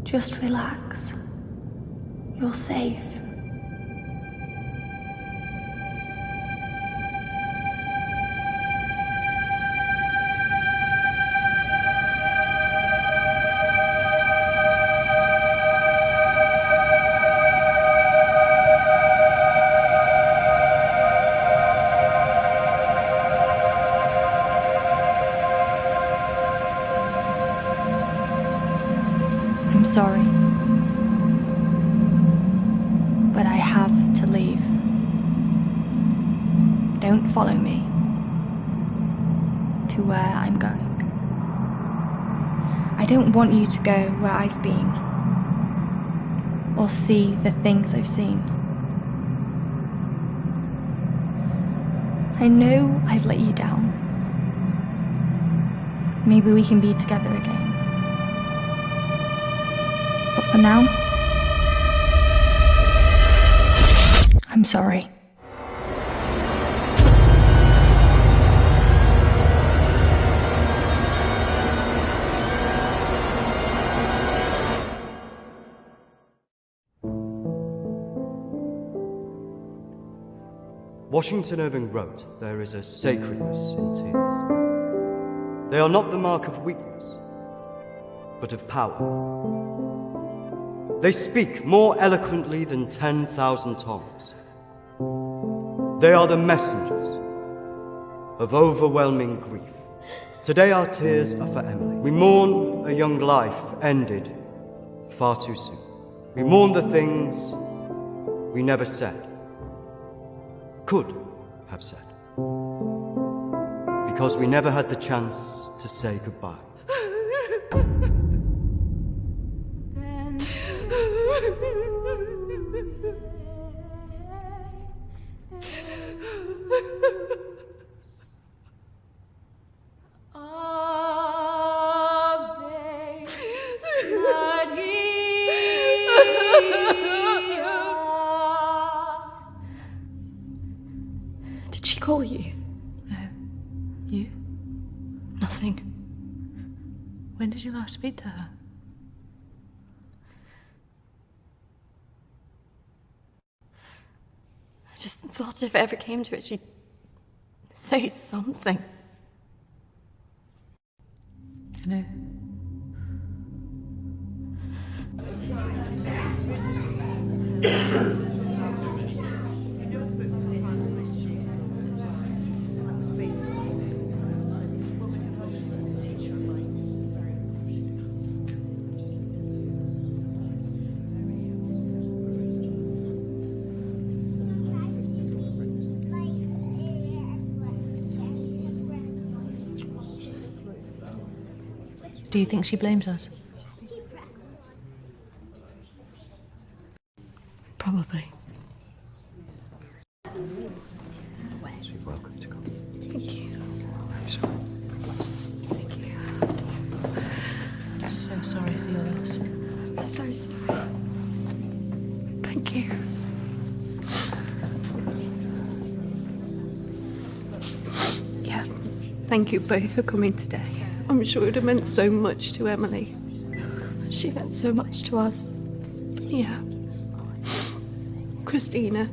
Just relax. You're safe. I'm sorry, but I have to leave. Don't follow me to where I'm going. I don't want you to go where I've been or see the things I've seen. I know I've let you down. Maybe we can be together again. But for now, I'm sorry. Washington Irving wrote, "There is a sacredness in tears. They are not the mark of weakness, but of power. They speak more eloquently than 10,000 tongues. They are the messengers of overwhelming grief. Today our tears are for Emily. We mourn a young life ended far too soon. We mourn the things we never said, could have said, because we never had the chance to say goodbye. Did she call you? No. You? Nothing. When did you last speak to her? I just thought if it ever came to it, she'd say something. No. Do you think she blames us? Probably. You're welcome to come. Thank you. I'm sorry. Thank you. I'm so sorry for your loss. I'm so sorry. Thank you. Yeah. Thank you both for coming today. I'm sure it would have meant so much to Emily. She meant so much to us. Yeah. Christina,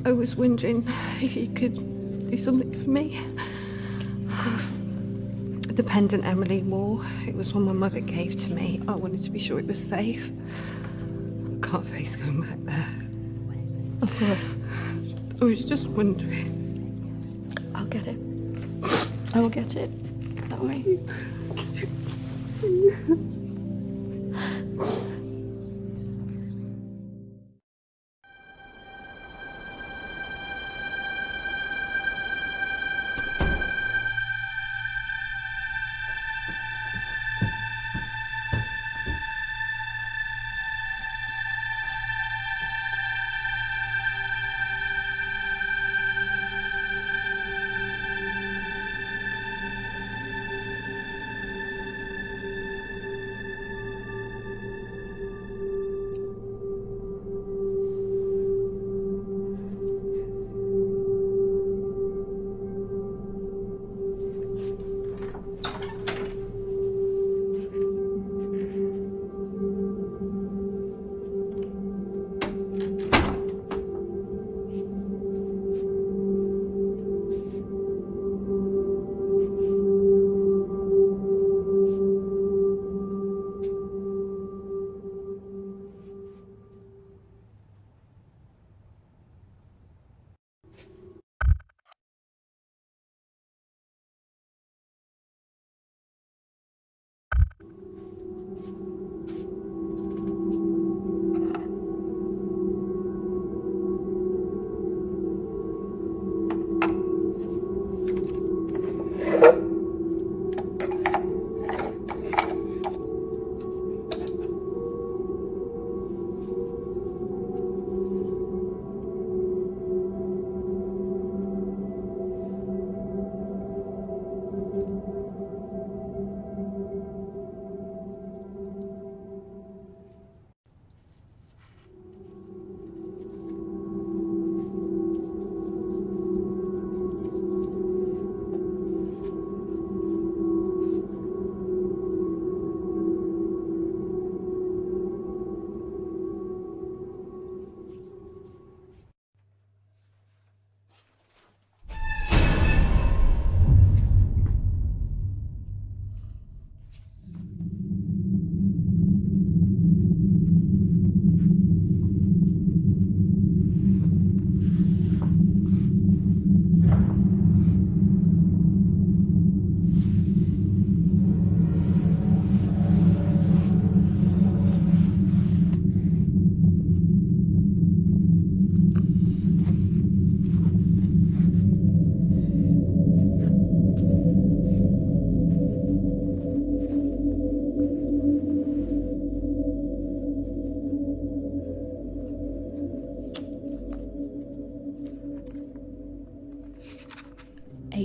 I was wondering if you could do something for me. Of course. The pendant Emily wore, it was one my mother gave to me. I wanted to be sure it was safe. I can't face going back there. Of course. I was just wondering. I'll get it. I will get it. Don't worry.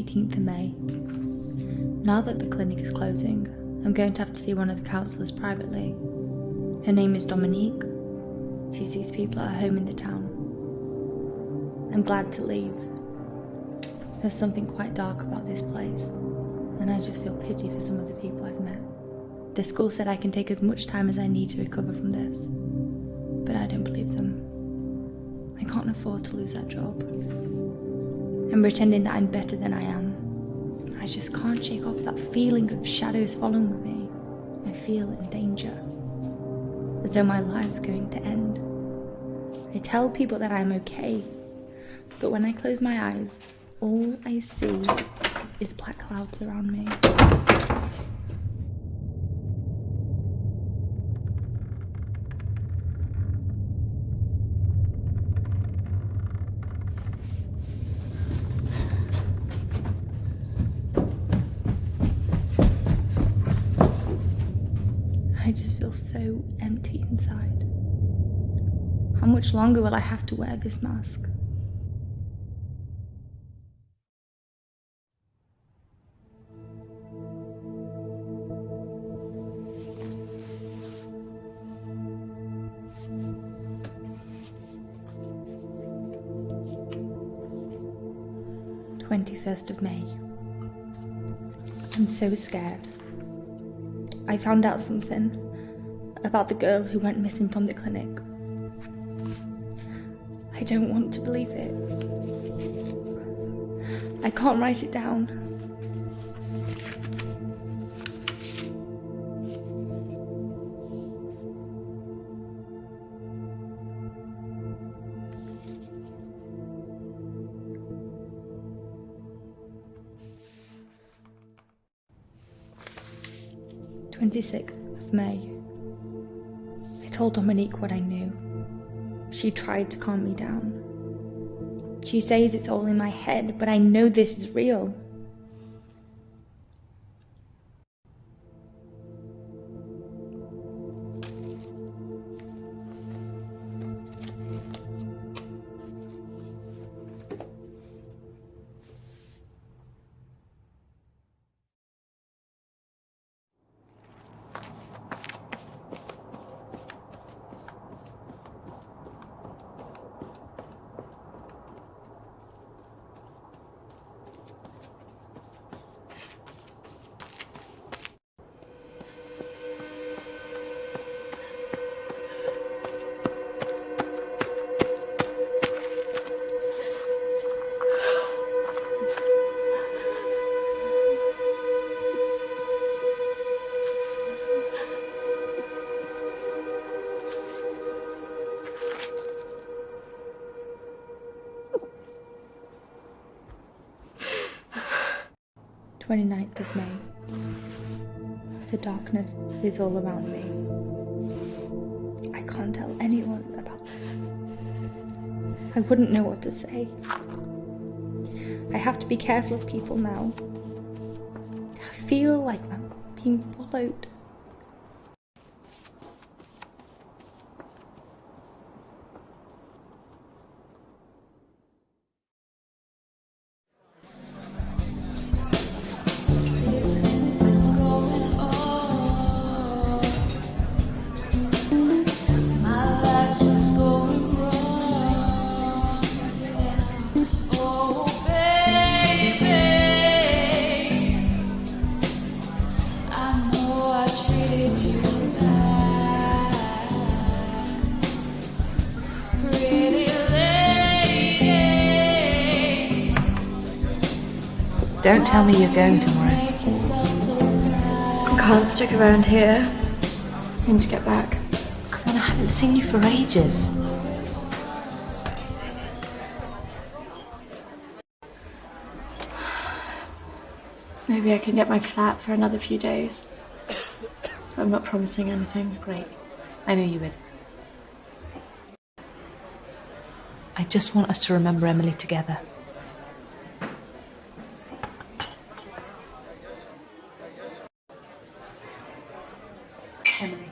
18th of May. Now that the clinic is closing, I'm going to have to see one of the counsellors privately. Her name is Dominique. She sees people at her home in the town. I'm glad to leave. There's something quite dark about this place, and I just feel pity for some of the people I've met. The school said I can take as much time as I need to recover from this, but I don't believe them. I can't afford to lose that job. I'm pretending that I'm better than I am. I just can't shake off that feeling of shadows following me. I feel in danger, as though my life's going to end. I tell people that I'm okay, but when I close my eyes, all I see is black clouds around me. I just feel so empty inside. How much longer will I have to wear this mask? of May. I'm so scared. I found out something about the girl who went missing from the clinic. I don't want to believe it. I can't write it down. of May. I told Dominique what I knew. She tried to calm me down. She says it's all in my head, but I know this is real. of May. The darkness is all around me. I can't tell anyone about this. I wouldn't know what to say. I have to be careful of people now. I feel like I'm being followed. Don't tell me you're going tomorrow. I can't stick around here. I need to get back. Come on, I haven't seen you for ages. Maybe I can get my flat for another few days. I'm not promising anything. Great. I knew you would. I just want us to remember Emily together. Emily.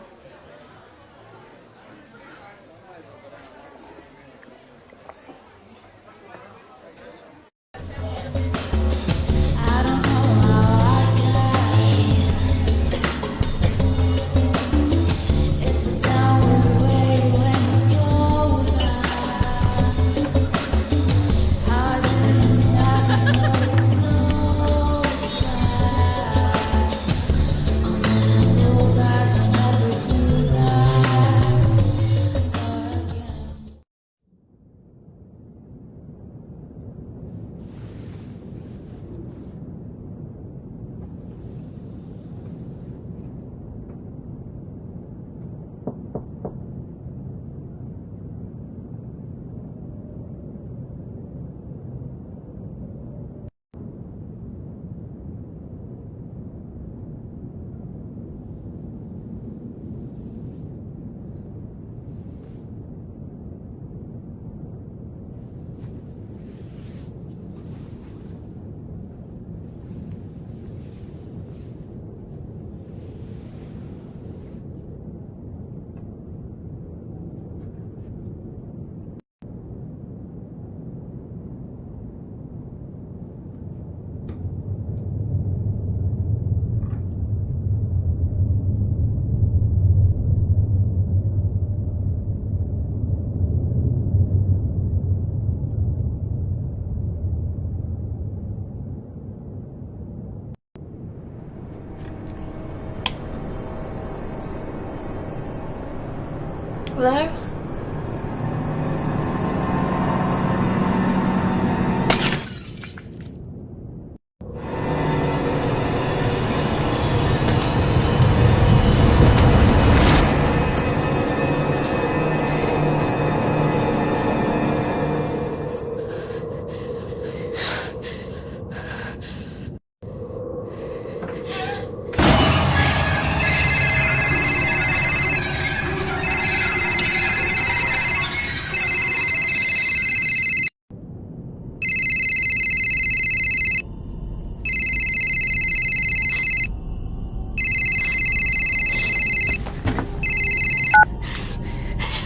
Hello?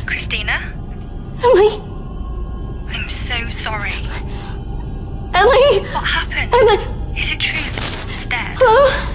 Christina? Emily! I'm so sorry. Emily! What happened? Emily! Is it true? It's dead. Hello?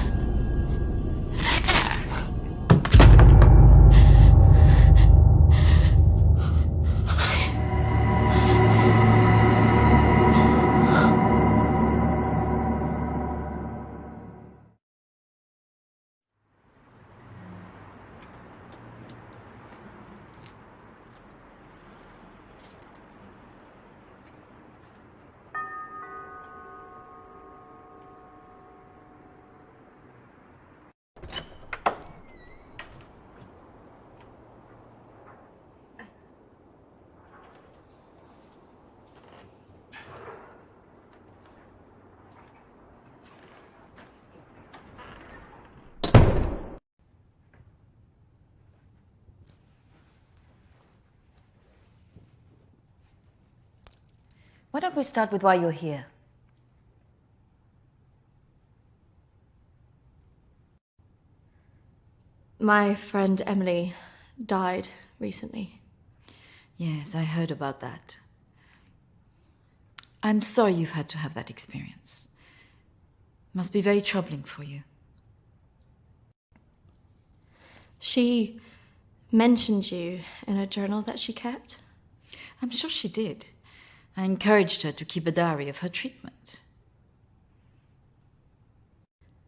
Why don't we start with why you're here? My friend Emily died recently. Yes, I heard about that. I'm sorry you've had to have that experience. Must be very troubling for you. She mentioned you in a journal that she kept. I'm sure she did. I encouraged her to keep a diary of her treatment.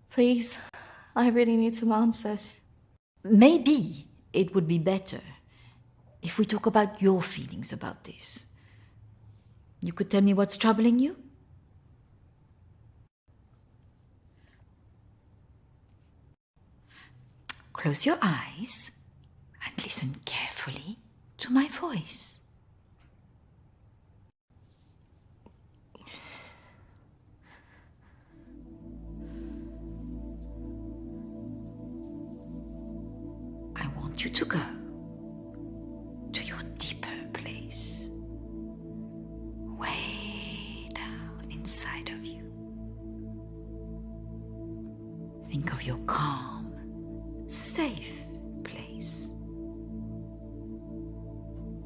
Please, I really need some answers. Maybe it would be better if we talk about your feelings about this. You could tell me what's troubling you? Close your eyes and listen carefully to my voice. I want you to go to your deeper place, way down inside of you. Think of your calm, safe place.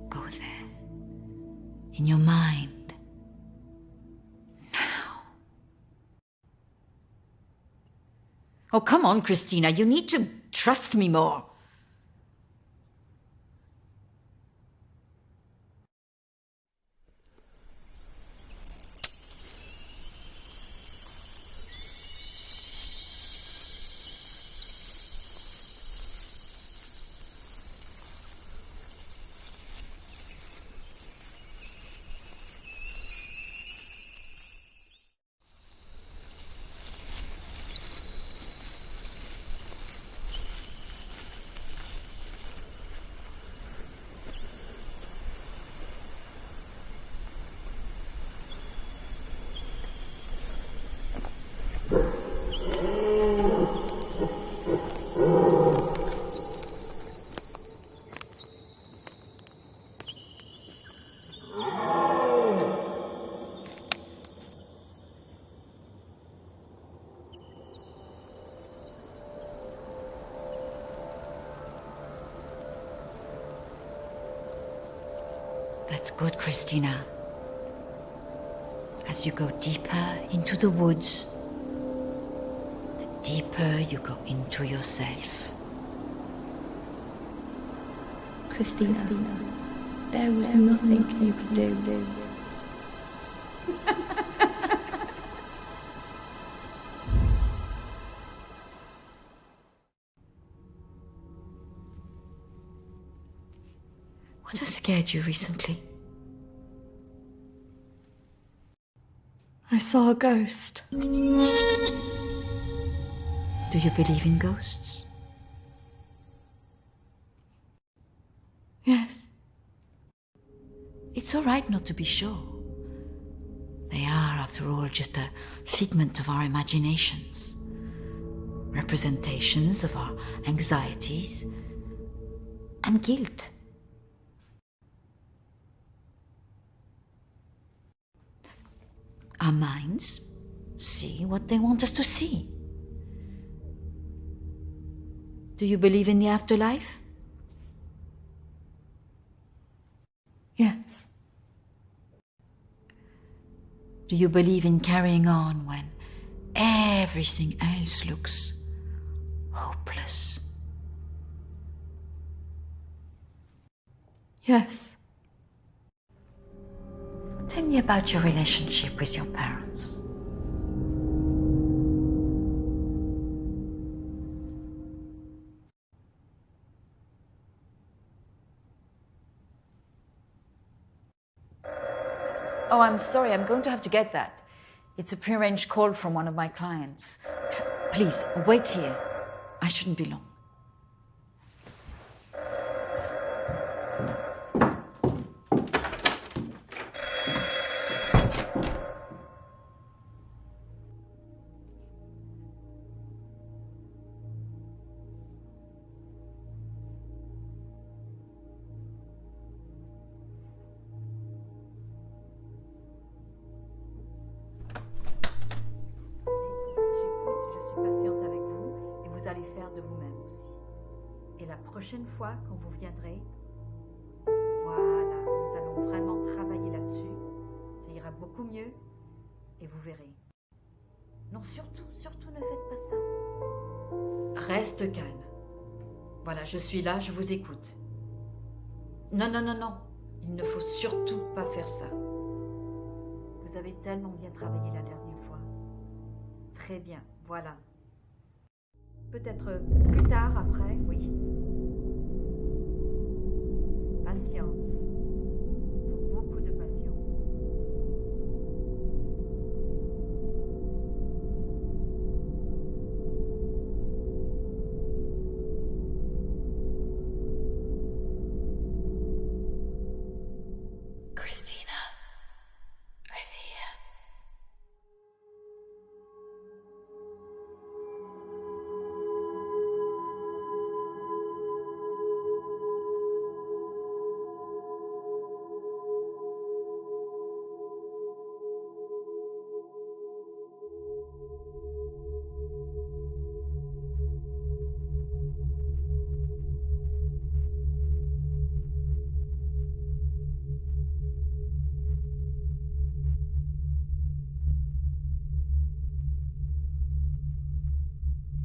Go there, in your mind, now. Oh, come on, Christina, you need to trust me more. That's good, Christina. As you go deeper into the woods, the deeper you go into yourself. Christina, there was nothing you could do. What has scared you recently? I saw a ghost. Do you believe in ghosts? Yes. It's all right not to be sure. They are, after all, just a figment of our imaginations. Representations of our anxieties and guilt. Our minds see what they want us to see. Do you believe in the afterlife? Yes. Do you believe in carrying on when everything else looks hopeless? Yes. Tell me about your relationship with your parents. Oh, I'm sorry, I'm going to have to get that. It's a prearranged call from one of my clients. Please, wait here. I shouldn't be long. Prochaine fois quand vous viendrez, voilà, nous allons vraiment travailler là-dessus. Ça ira beaucoup mieux et vous verrez. Non, surtout ne faites pas ça. Reste calme. Voilà, je suis là, je vous écoute. Non, il ne faut surtout pas faire ça. Vous avez tellement bien travaillé la dernière fois. Très bien, voilà. Peut-être plus tard, après, oui. Patience. Beaucoup de patience. Christina, over here.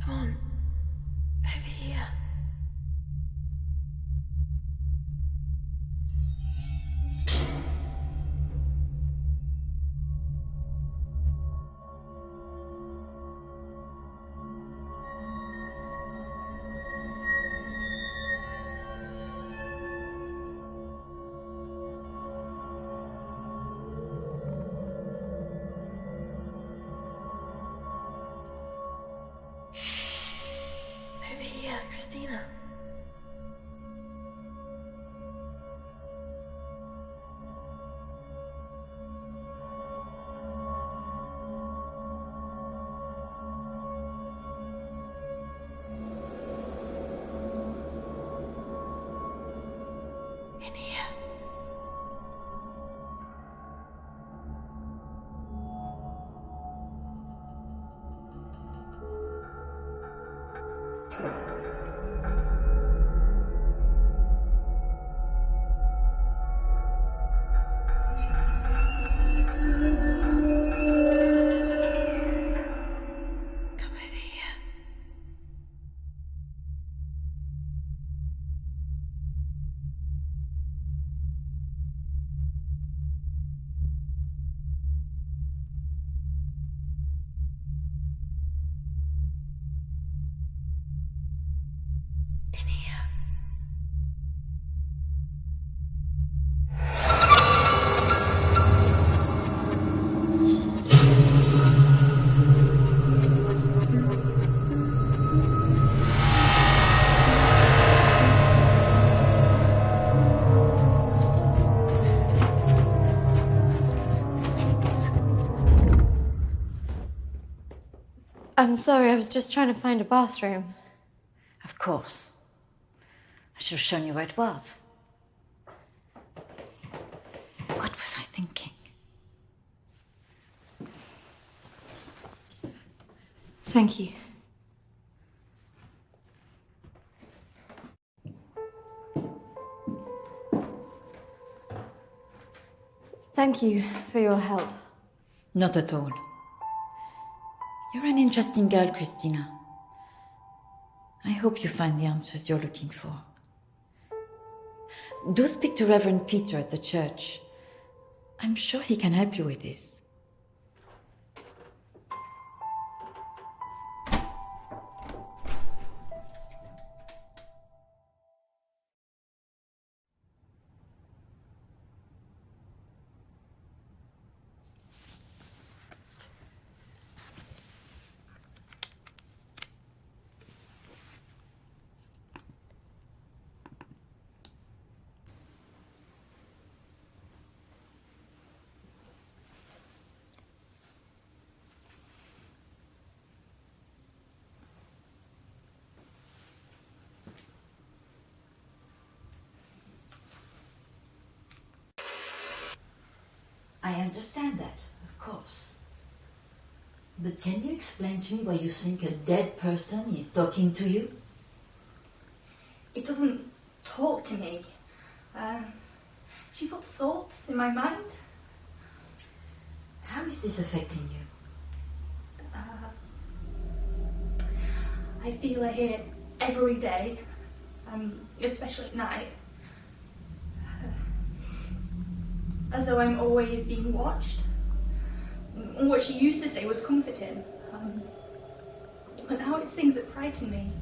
Come on, over here. Over here, Christina. In here. Come over here. In here. I'm sorry, I was just trying to find a bathroom. Of course. I should have shown you where it was. What was I thinking? Thank you. Thank you for your help. Not at all. You're an interesting girl, Christina. I hope you find the answers you're looking for. Do speak to Reverend Peter at the church. I'm sure he can help you with this. I understand that, of course. But can you explain to me why you think a dead person is talking to you? It doesn't talk to me. She puts thoughts in my mind. How is this affecting you? I feel her here every day, especially at night. As though I'm always being watched. What she used to say was comforting. But now it's things that frighten me.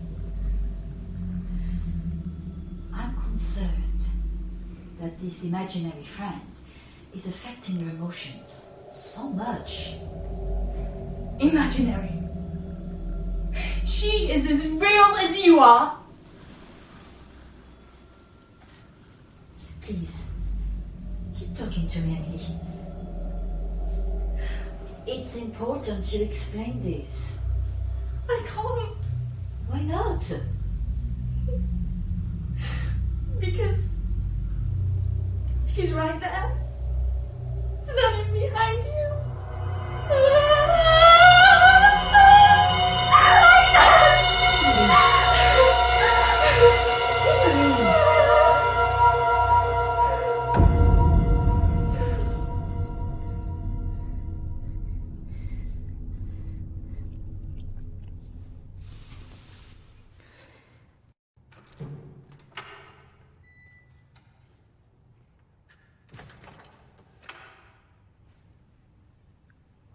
I'm concerned that this imaginary friend is affecting your emotions so much. Imaginary. She is as real as you are. Please, keep talking to me, Emily. It's important you explain this. I can't. Why not? Because she's right there, standing behind you.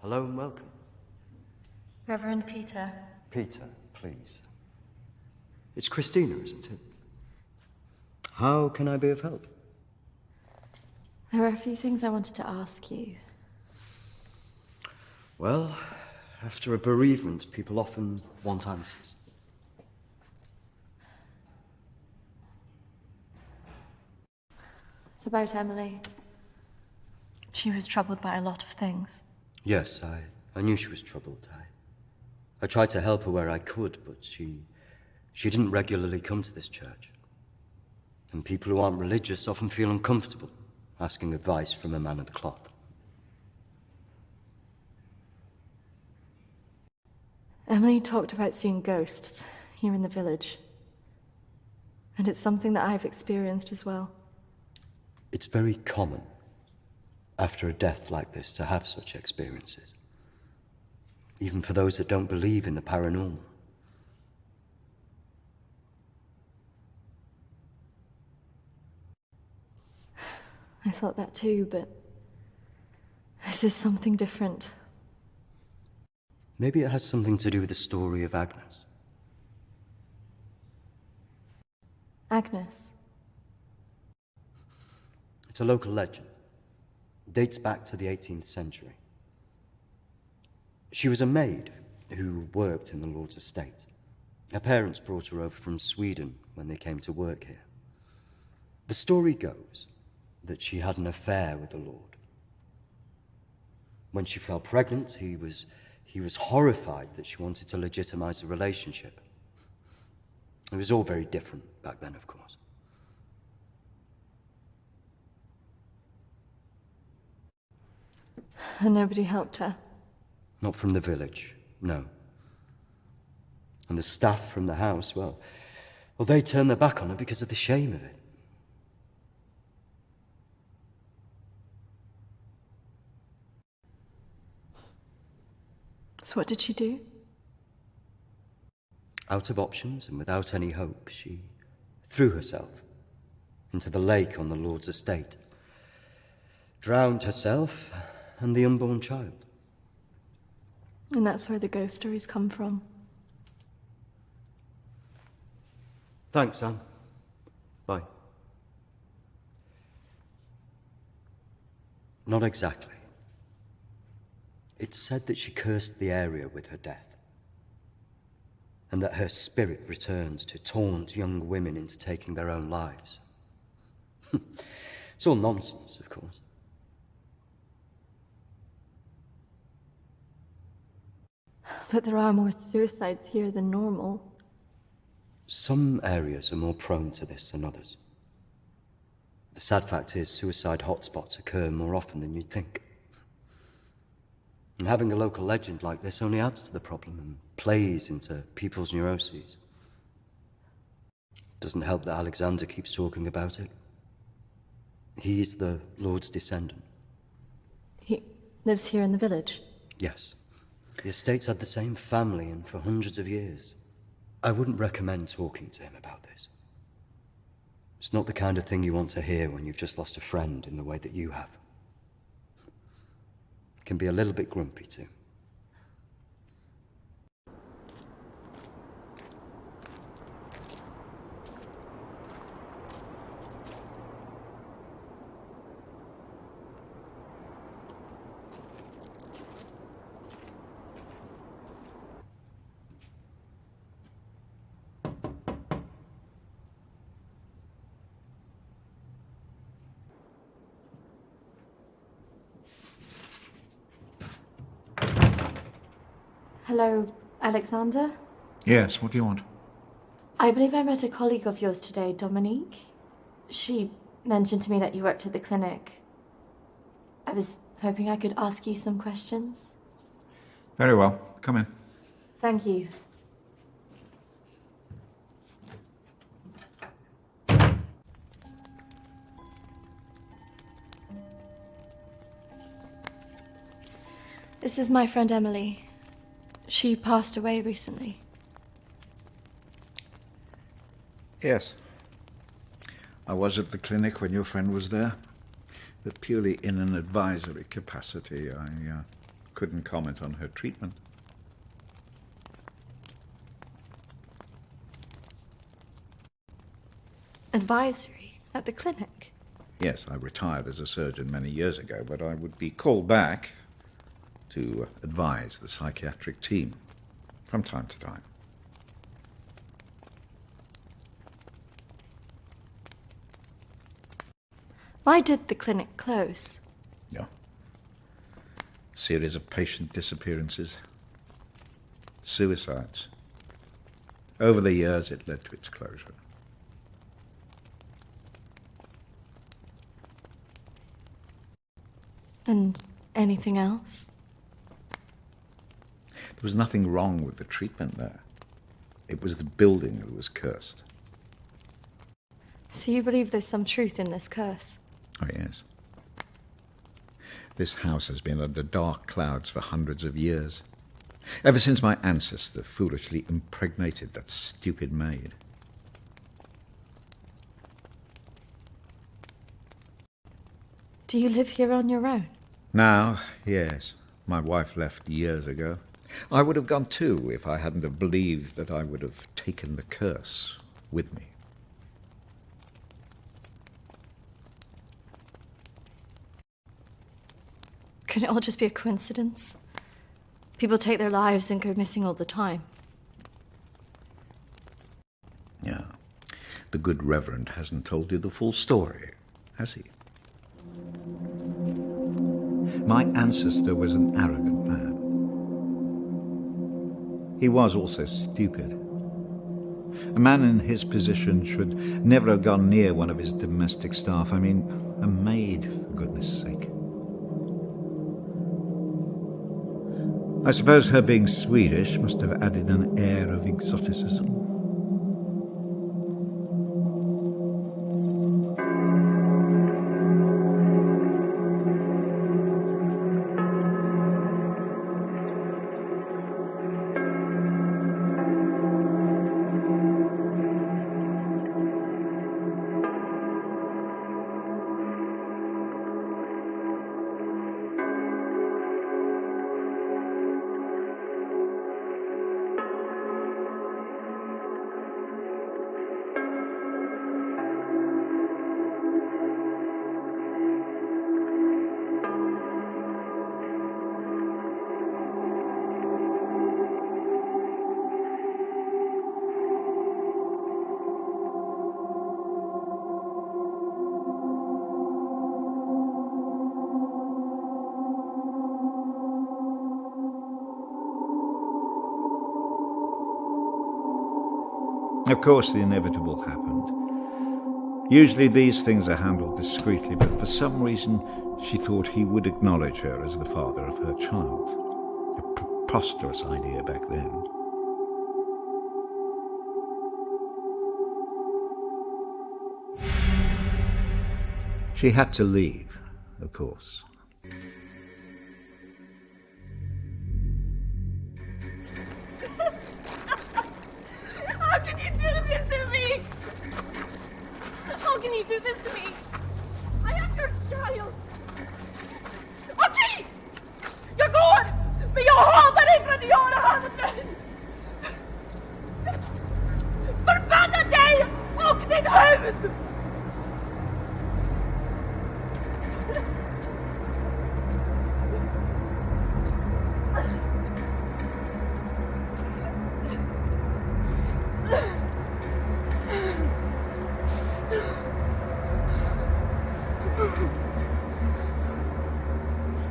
Hello and welcome. Reverend Peter. Peter, please. It's Christina, isn't it? How can I be of help? There are a few things I wanted to ask you. Well, after a bereavement, people often want answers. It's about Emily. She was troubled by a lot of things. Yes, I knew she was troubled. I tried to help her where I could, but she didn't regularly come to this church. And people who aren't religious often feel uncomfortable asking advice from a man of the cloth. Emily talked about seeing ghosts here in the village. And it's something that I've experienced as well. It's very common after a death like this to have such experiences, even for those that don't believe in the paranormal. I thought that too, but this is something different. Maybe it has something to do with the story of Agnes. Agnes. It's a local legend. It dates back to the 18th century. She was a maid who worked in the Lord's estate. Her parents brought her over from Sweden when they came to work here. The story goes that she had an affair with the Lord. When she fell pregnant, he was He was horrified that she wanted to legitimize the relationship. It was all very different back then, of course. And nobody helped her? Not from the village, no. And the staff from the house, well, they turned their back on her because of the shame of it. So what did she do? Out of options and without any hope, she threw herself into the lake on the Lord's estate, drowned herself and the unborn child. And that's where the ghost stories come from. Thanks, Anne. Bye. Not exactly. It's said that she cursed the area with her death, and that her spirit returns to taunt young women into taking their own lives. It's all nonsense, of course. But there are more suicides here than normal. Some areas are more prone to this than others. The sad fact is, suicide hotspots occur more often than you'd think. And having a local legend like this only adds to the problem and plays into people's neuroses. Doesn't help that Alexander keeps talking about it. He's the Lord's descendant. He lives here in the village? Yes. The estate's had the same family and for hundreds of years. I wouldn't recommend talking to him about this. It's not the kind of thing you want to hear when you've just lost a friend in the way that you have. Can be a little bit grumpy too. Hello, Alexander? Yes, what do you want? I believe I met a colleague of yours today, Dominique. She mentioned to me that you worked at the clinic. I was hoping I could ask you some questions. Very well. Come in. Thank you. This is my friend Emily. She passed away recently. Yes. I was at the clinic when your friend was there, but purely in an advisory capacity. I couldn't comment on her treatment. Advisory? At the clinic? Yes, I retired as a surgeon many years ago, but I would be called back to advise the psychiatric team from time to time. Why did the clinic close? Yeah. Series of patient disappearances. Suicides. Over the years, it led to its closure. And anything else? There was nothing wrong with the treatment there. It was the building that was cursed. So you believe there's some truth in this curse? Oh, yes. This house has been under dark clouds for hundreds of years. Ever since my ancestor foolishly impregnated that stupid maid. Do you live here on your own? Now, yes. My wife left years ago. I would have gone too if I hadn't have believed that I would have taken the curse with me. Could it all just be a coincidence? People take their lives and go missing all the time. Yeah. The good Reverend hasn't told you the full story, has he? My ancestor was an arrogant man. He was also stupid. A man in his position should never have gone near one of his domestic staff. I mean, a maid, for goodness sake. I suppose her being Swedish must have added an air of exoticism. Of course, the inevitable happened. Usually these things are handled discreetly, but for some reason she thought he would acknowledge her as the father of her child. A preposterous idea back then. She had to leave, of course. How can you do this to me? How can you do this to me? I am your child. Okej! Jag går! Men jag hatar dig för att göra han med mig! Förbanna dig och ditt hus!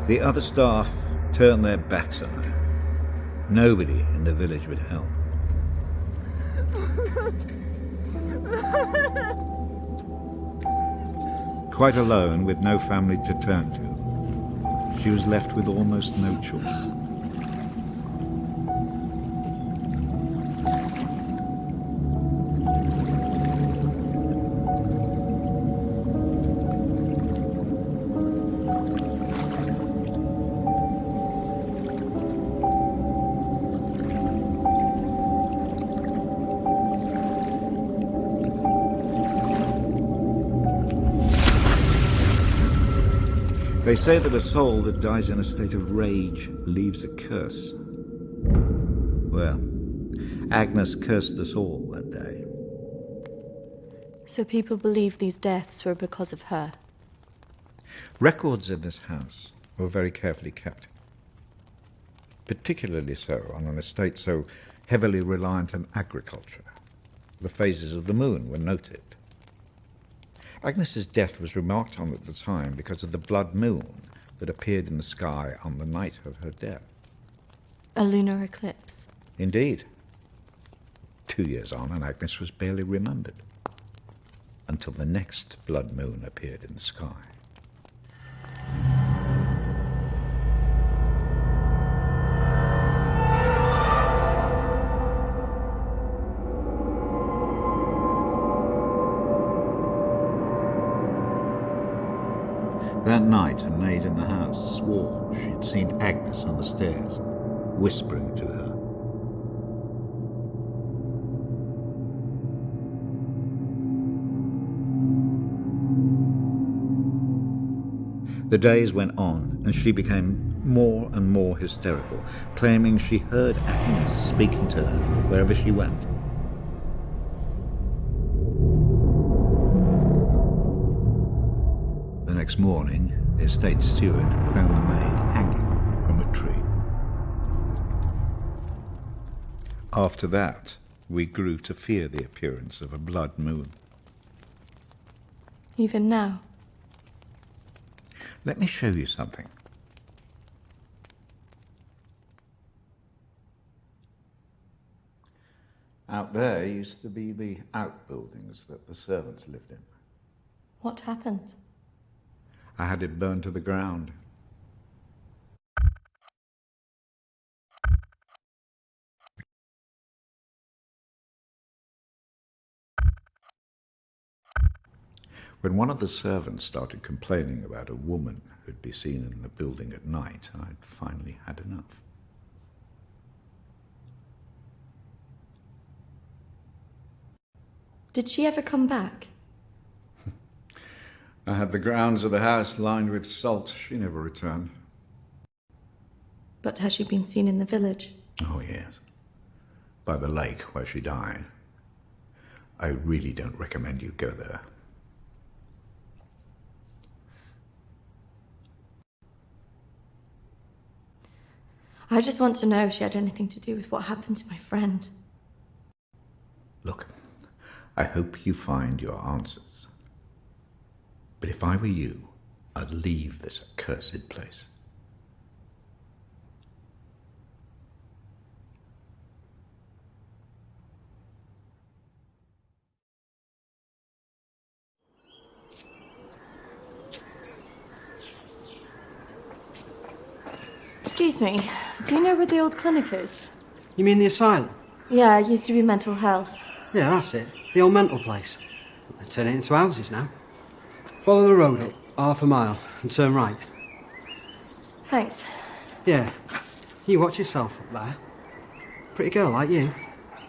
The other staff turned their backs on her. Nobody in the village would help. Quite alone, with no family to turn to, she was left with almost no choice. They say that a soul that dies in a state of rage leaves a curse. Well, Agnes cursed us all that day. So people believe these deaths were because of her. Records in this house were very carefully kept. Particularly so on an estate so heavily reliant on agriculture. The phases of the moon were noted. Agnes's death was remarked on at the time because of the blood moon that appeared in the sky on the night of her death. A lunar eclipse. Indeed. 2 years on, and Agnes was barely remembered, until the next blood moon appeared in the sky. That night, a maid in the house swore she'd seen Agnes on the stairs, whispering to her. The days went on, and she became more and more hysterical, claiming she heard Agnes speaking to her wherever she went. The next morning, the estate steward found the maid hanging from a tree. After that, we grew to fear the appearance of a blood moon. Even now. Let me show you something. Out there used to be the outbuildings that the servants lived in. What happened? I had it burned to the ground. When one of the servants started complaining about a woman who'd be seen in the building at night, I'd finally had enough. Did she ever come back? I had the grounds of the house lined with salt. She never returned. But has she been seen in the village? Oh, yes. By the lake where she died. I really don't recommend you go there. I just want to know if she had anything to do with what happened to my friend. Look, I hope you find your answers. But if I were you, I'd leave this accursed place. Excuse me, do you know where the old clinic is? You mean the asylum? Yeah, it used to be mental health. Yeah, that's it. The old mental place. They turn it into houses now. Follow the road up, half a mile, and turn right. Thanks. Yeah. You watch yourself up there. Pretty girl like you.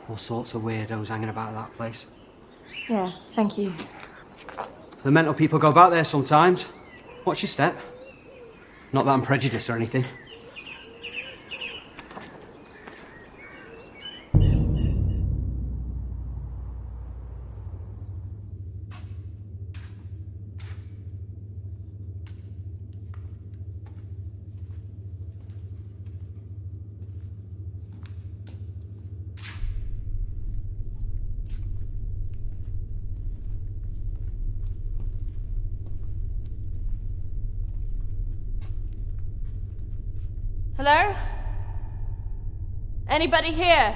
All sorts of weirdos hanging about that place. Yeah, thank you. The mental people go back there sometimes. Watch your step. Not that I'm prejudiced or anything. Hello? Anybody here?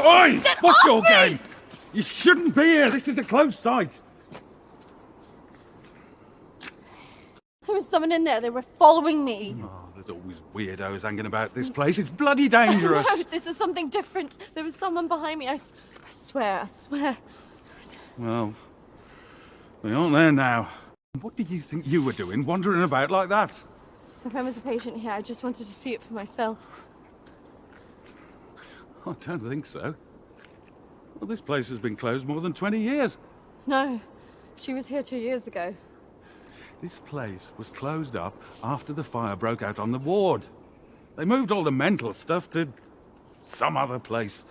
Oi! What's your game? You shouldn't be here. This is a closed site. There was someone in there. They were following me. Oh, there's always weirdos hanging about this place. It's bloody dangerous. No, this is something different. There was someone behind me. I swear. Well, they aren't there now. What do you think you were doing, wandering about like that? My friend was a patient here. I just wanted to see it for myself. I don't think so. Well, this place has been closed more than 20 years. No, she was here 2 years ago. This place was closed up after the fire broke out on the ward. They moved all the mental stuff to some other place.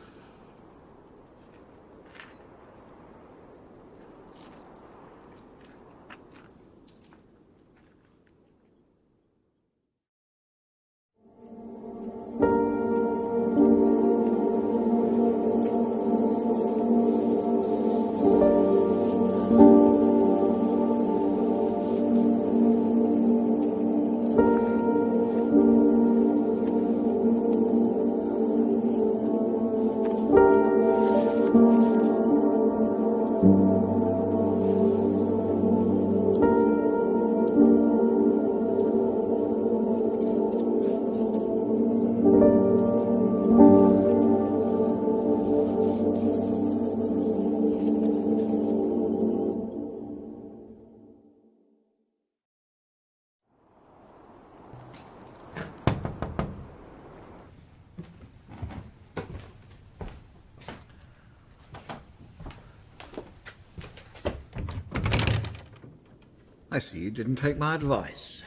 I see you didn't take my advice.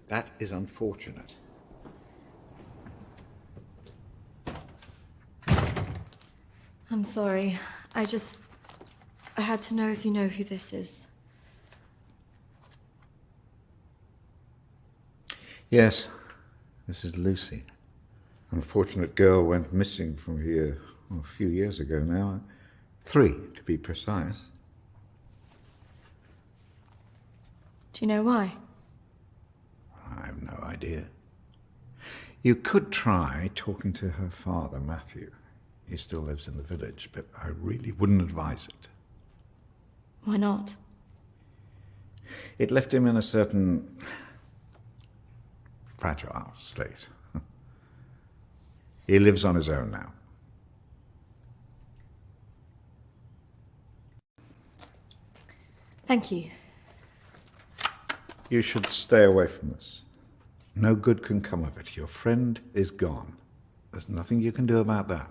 That is unfortunate. I'm sorry. I had to know if you know who this is. Yes, this is Lucy. Unfortunate girl went missing from here a few years ago now. 3, to be precise. Do you know why? I have no idea. You could try talking to her father, Matthew. He still lives in the village, but I really wouldn't advise it. Why not? It left him in a certain fragile state. He lives on his own now. Thank you. You should stay away from this. No good can come of it. Your friend is gone. There's nothing you can do about that.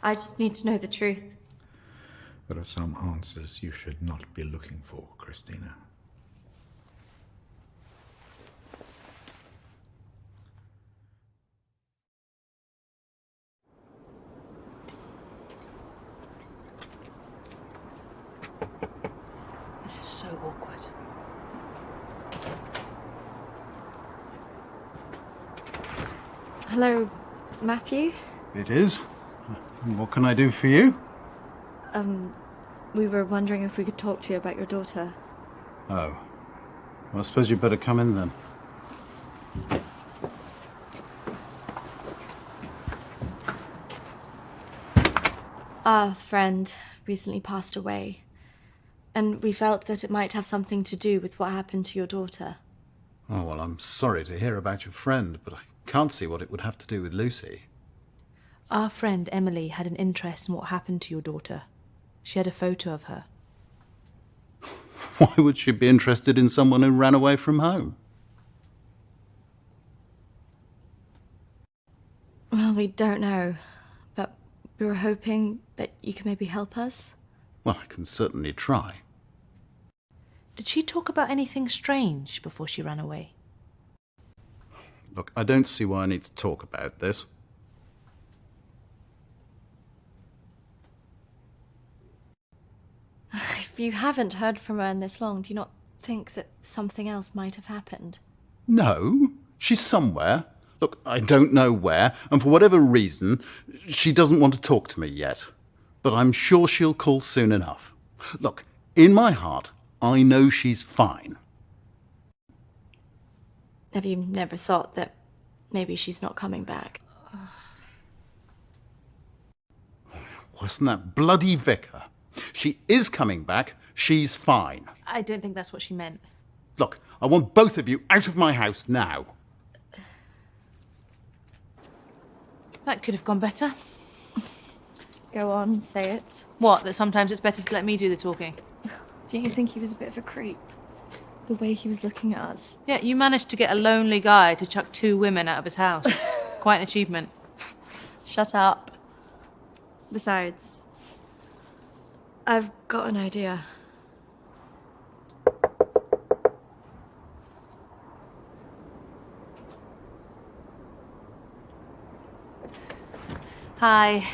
I just need to know the truth. There are some answers you should not be looking for, Christina. This is so awkward. Hello, Matthew? It is. What can I do for you? We were wondering if we could talk to you about your daughter. Oh. Well, I suppose you'd better come in then. Our friend recently passed away, and we felt that it might have something to do with what happened to your daughter. Oh, well, I'm sorry to hear about your friend, but I can't see what it would have to do with Lucy. Our friend Emily had an interest in what happened to your daughter. She had a photo of her. Why would she be interested in someone who ran away from home? Well, we don't know, but we were hoping that you could maybe help us. Well, I can certainly try. Did she talk about anything strange before she ran away? Look, I don't see why I need to talk about this. If you haven't heard from her in this long, do you not think that something else might have happened? No, she's somewhere. Look, I don't know where, and for whatever reason, she doesn't want to talk to me yet. But I'm sure she'll call soon enough. Look, in my heart, I know she's fine. Have you never thought that maybe she's not coming back? Wasn't that bloody vicar? She is coming back. She's fine. I don't think that's what she meant. Look, I want both of you out of my house now. That could have gone better. Go on, say it. What, that sometimes it's better to let me do the talking? Don't you think he was a bit of a creep? The way he was looking at us. Yeah, you managed to get a lonely guy to chuck 2 women out of his house. Quite an achievement. Shut up. Besides, I've got an idea. Hi.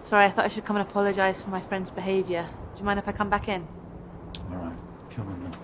Sorry, I thought I should come and apologise for my friend's behaviour. Do you mind if I come back in? All right, come on then.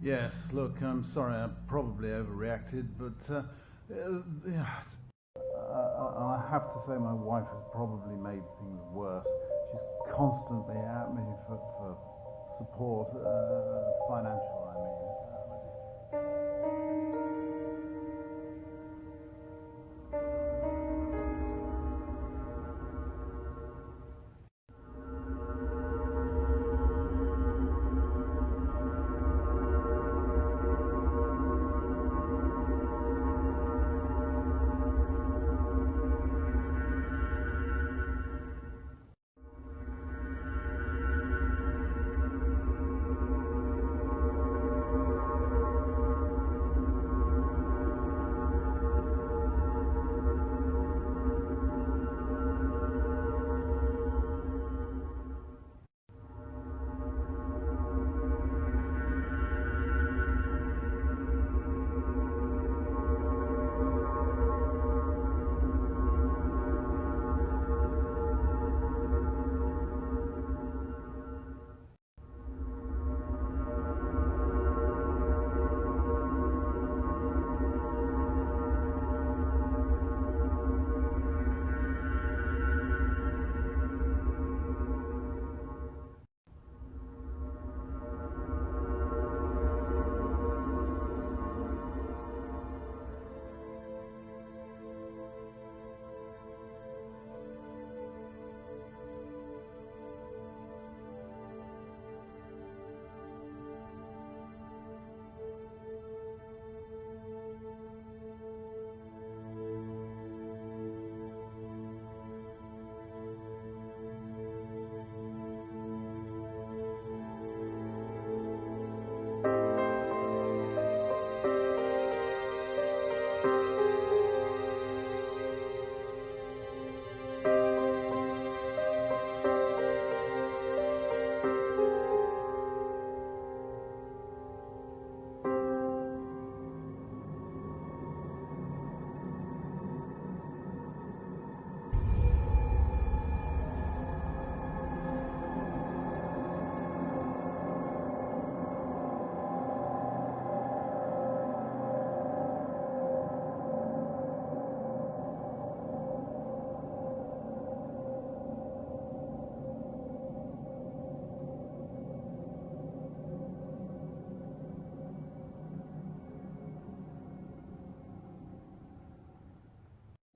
Yes, look, I'm sorry, I probably overreacted, but yeah, I have to say my wife has probably made things worse. She's constantly at me for support, financial, I mean.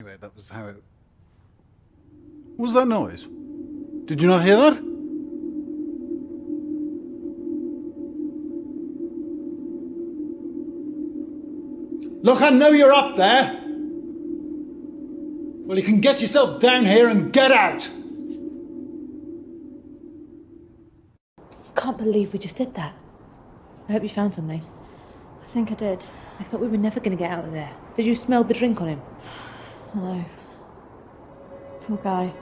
Anyway, that was how it... What was that noise? Did you not hear that? Look, I know you're up there. Well, you can get yourself down here and get out. Can't believe we just did that. I hope you found something. I think I did. I thought we were never going to get out of there. Did you smell the drink on him? Hello. Poor guy.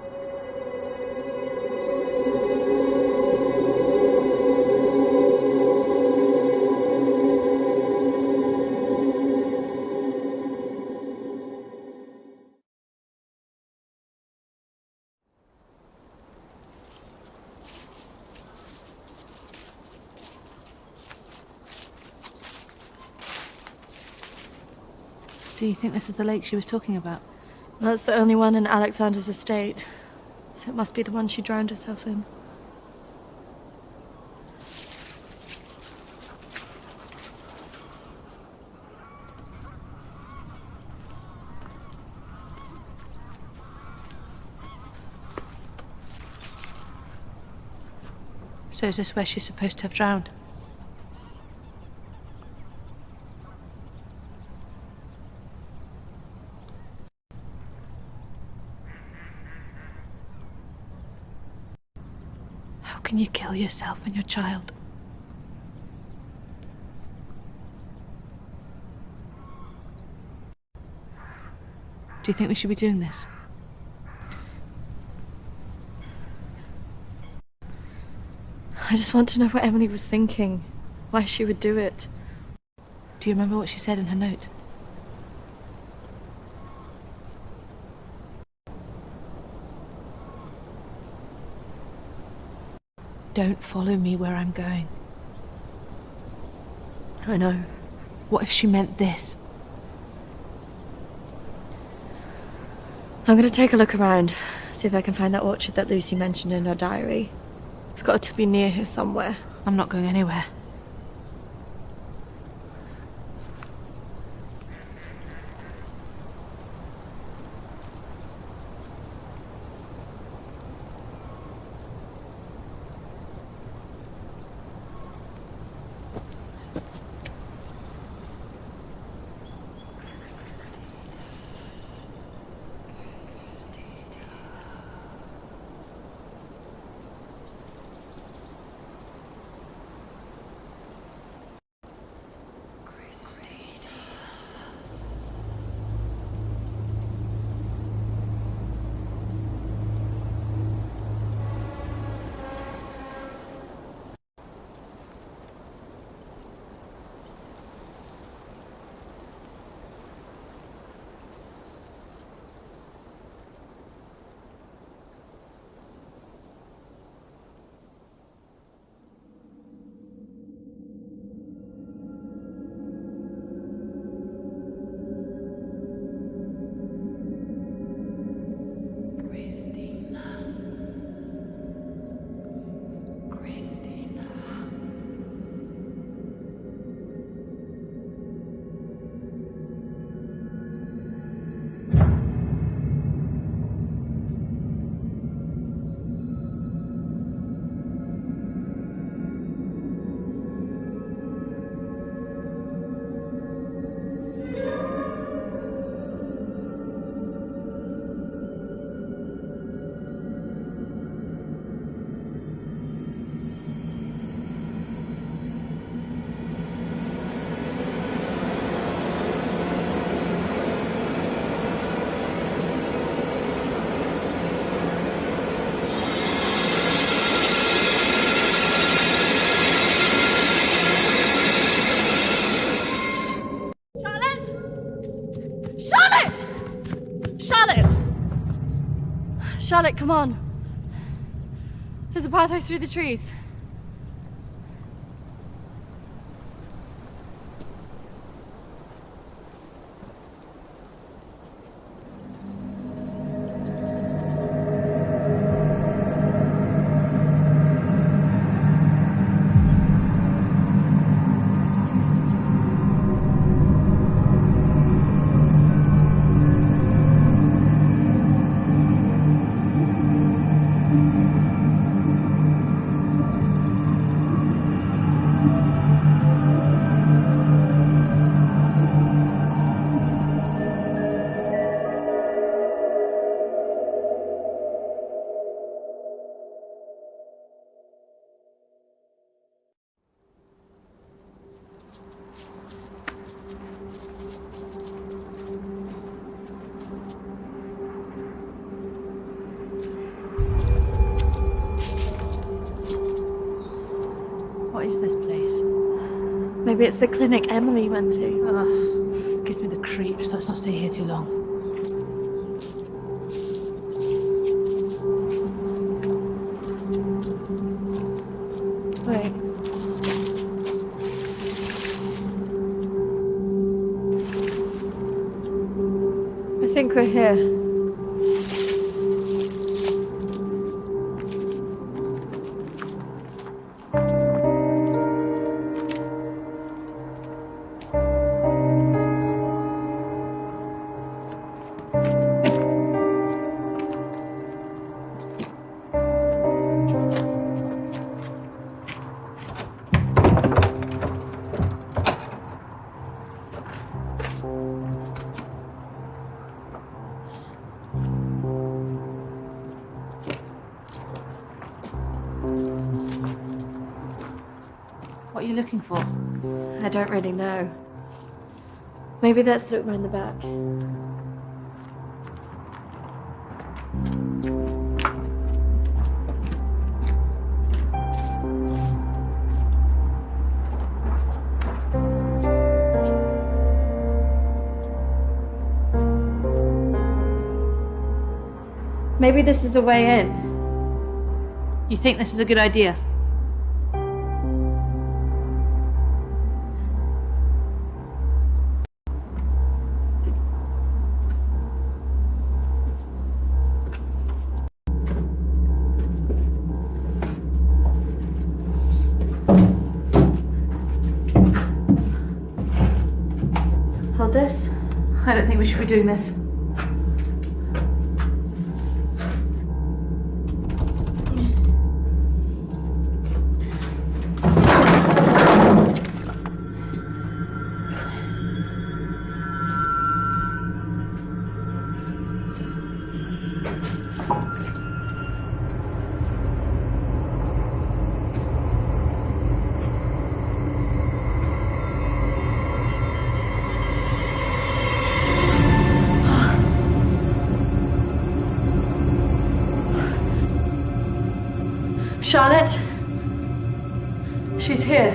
Do you think this is the lake she was talking about? That's the only one in Alexander's estate, so it must be the one she drowned herself in. So is this where she's supposed to have drowned? How can you kill yourself and your child? Do you think we should be doing this? I just want to know what Emily was thinking, why she would do it. Do you remember what she said in her note? Don't follow me where I'm going. I know. What if she meant this? I'm going to take a look around, see if I can find that orchard that Lucy mentioned in her diary. It's got to be near here somewhere. I'm not going anywhere. Charlotte, come on. There's a pathway through the trees. What is this place? Maybe it's the clinic Emily went to. Ugh, gives me the creeps. Let's not stay here too long. Wait. over here. What are you looking for? I don't really know. Maybe let's look round the back. Maybe this is a way in. You think this is a good idea? Hold this. I don't think we should be doing this. Charlotte? She's here.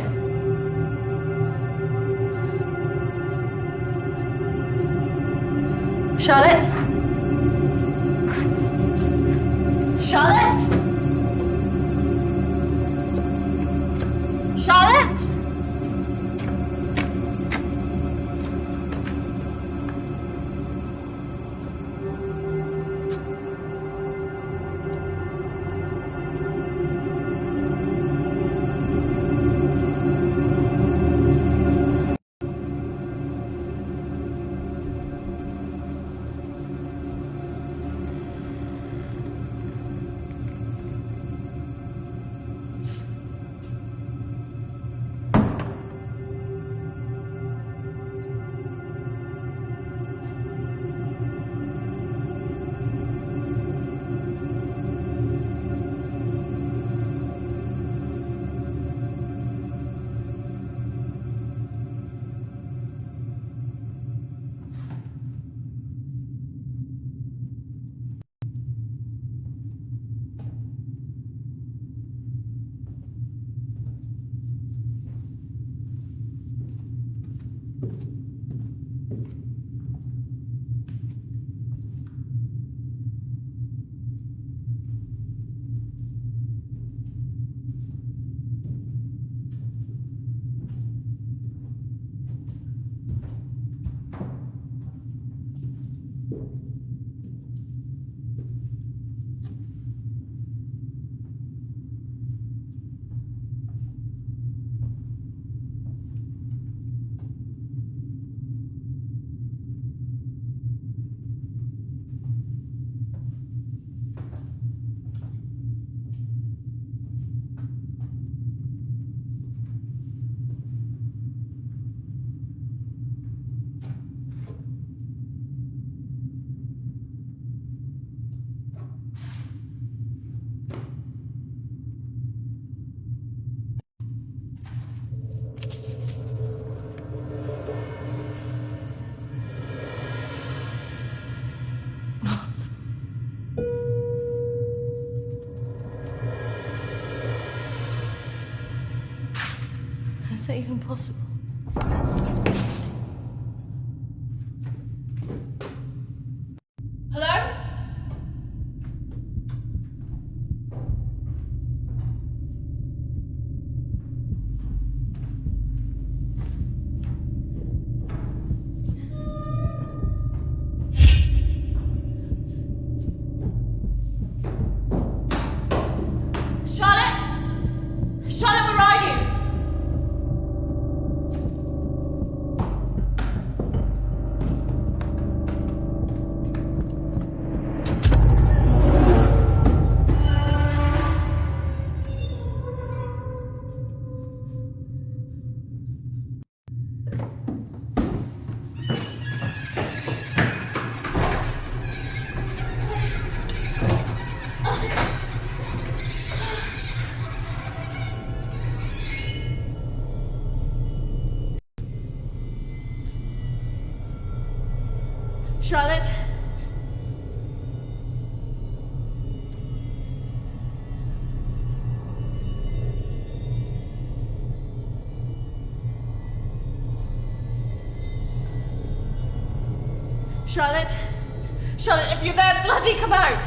Charlotte? Charlotte? Charlotte? How's that even possible? Hello? Charlotte? Charlotte? Charlotte, if you're there, bloody come out!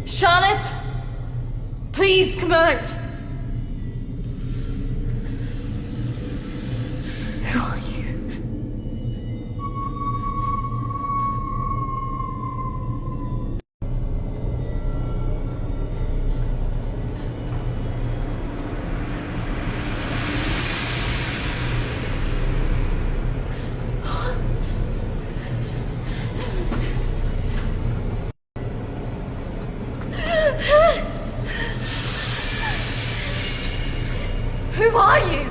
Charlotte! Please come out! Who are you? Who are you?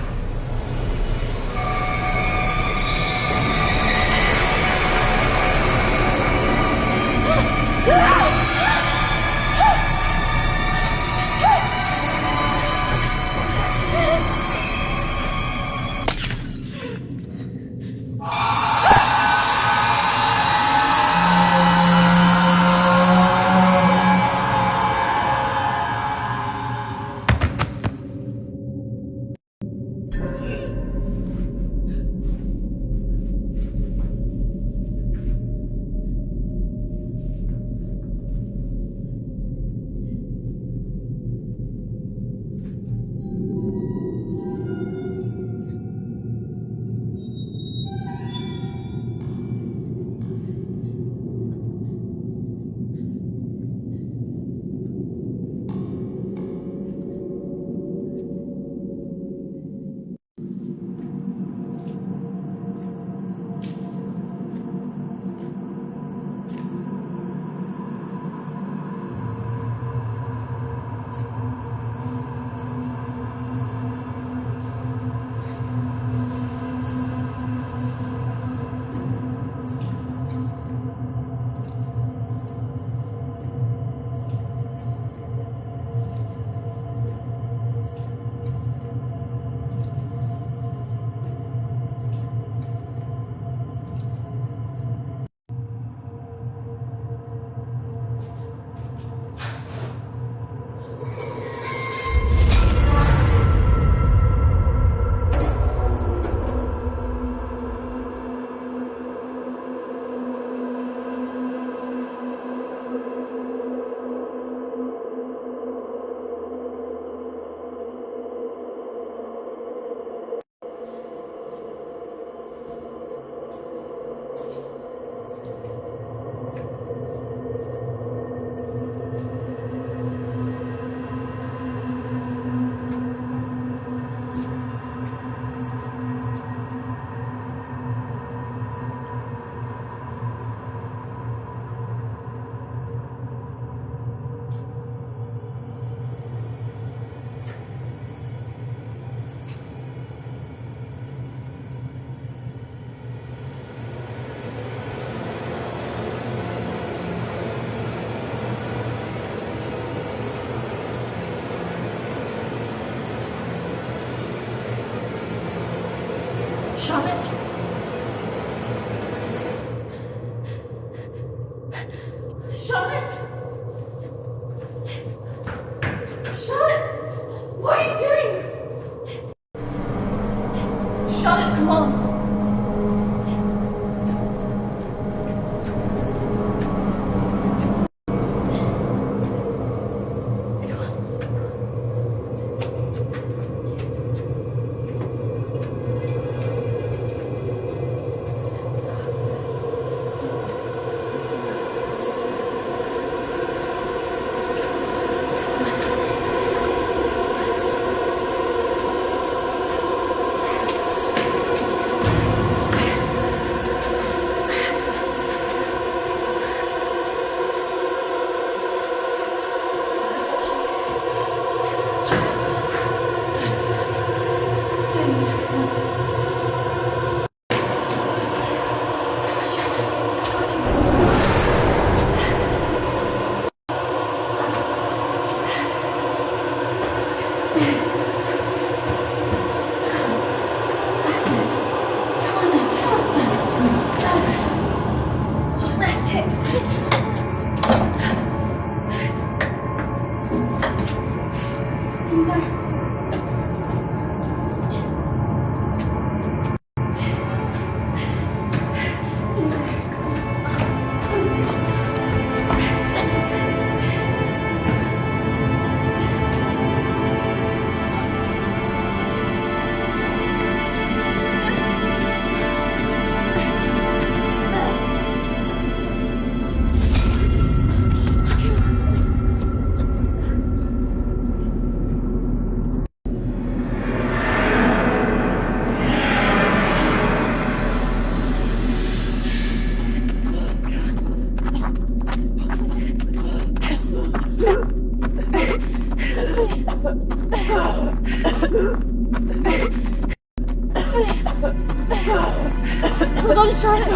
was trying to...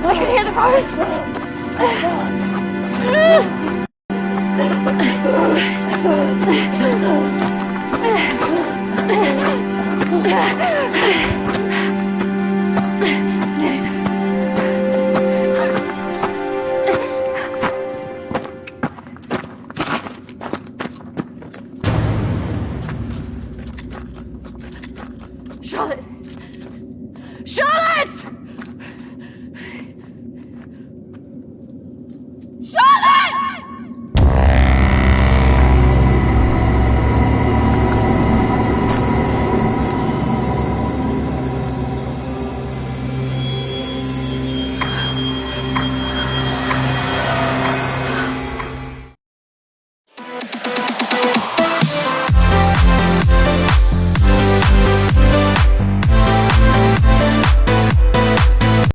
I could hear the roads.